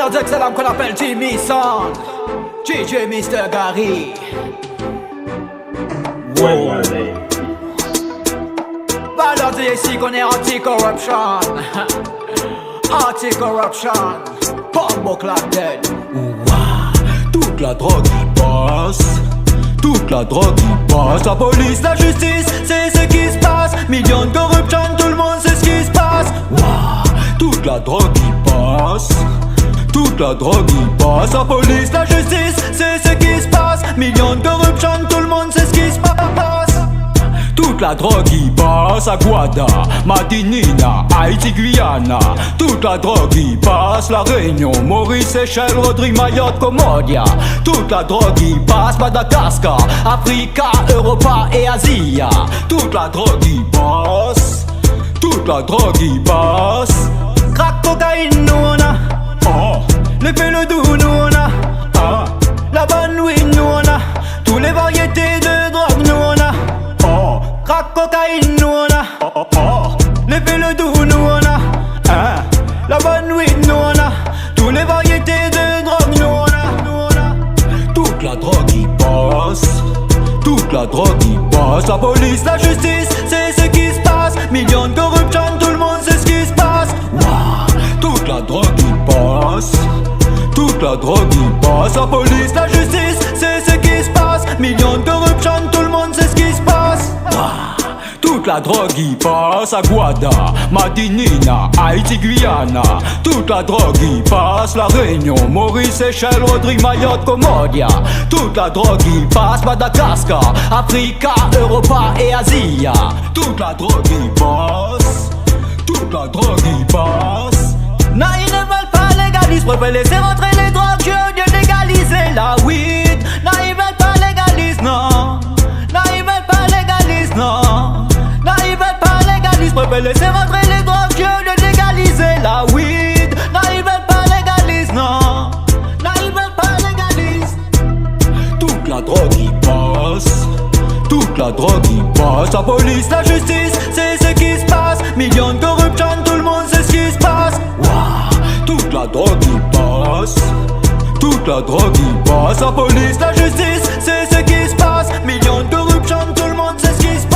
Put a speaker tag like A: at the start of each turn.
A: leur dire que c'est l'homme qu'on appelle Jimmy Son, DJ Mr. Gary.
B: Wow.
A: Va leur dire ici qu'on est anti-corruption. Anti-corruption. Pombo Clapton.
C: Toute la drogue qui passe, toute la drogue qui passe. La police, la justice, c'est ce qui se passe. Millions de corruption, tout le monde sait ce qui se passe. Toute la drogue qui passe, toute la drogue qui passe. La police, la justice, c'est ce qui se passe. Millions de corruption, tout le monde sait ce qui se passe. Toute la drogue qui passe à Guada, Madinina, Haïti, Guyana. Toute la drogue qui passe, La Réunion, Maurice, Seychelles, Rodrigue, Mayotte, Comodia. Toute la drogue qui passe, Madagascar, Africa, Europa et Asie. Toute la drogue qui passe, toute la drogue qui passe. Crack, cocaïne, nous on a, le pelo doux, nous on a, la bonne weed, nous on a, toutes les variétés de drogue, nous on a. Crack, cocaïne, nous on a, le pelo doux, nous on a, la bonne weed, nous on a, toutes les variétés de drogue, nous on a. Toute la drogue qui passe, toute la drogue qui passe. La police, la justice, c'est ce qui se passe. Millions de corruption, tout le monde sait ce qui se passe. Toute la drogue qui passe, toute la drogue qui passe. La police, la justice, c'est ce qui se passe. Millions de corruption, tout le monde sait ce qui se passe. Toute la drogue qui passe à Guada, Madinina, Haïti, Guyana. Toute la drogue qui passe, La Réunion, Maurice, Seychelles, Rodrigue, Mayotte, Comodia. Toute la drogue qui passe, Madagascar, Africa, Europa et Asie. Toute la drogue qui passe, toute la drogue qui passe. Non, ils ne veulent pas légaliser, préfèrent laisser rentrer les drogues, je veux légaliser la weed. Non, ils veulent pas légaliser, non. Non, ils veulent pas légaliser, non. Non, ils veulent pas légaliser, préfèrent laisser rentrer les drogues, je veux légaliser la weed. Non, ils veulent pas légaliser, non. Non, ils veulent pas légaliser. Toute la drogue qui passe, toute la drogue qui passe. La police, la justice, c'est ce qui se passe. Millions de corruption, tout le monde sait ce qui se passe. Toute la drogue qui passe, toute la drogue qui passe. La police, la justice, c'est ce qui se passe. Millions de corruption, tout le monde sait ce qui se passe.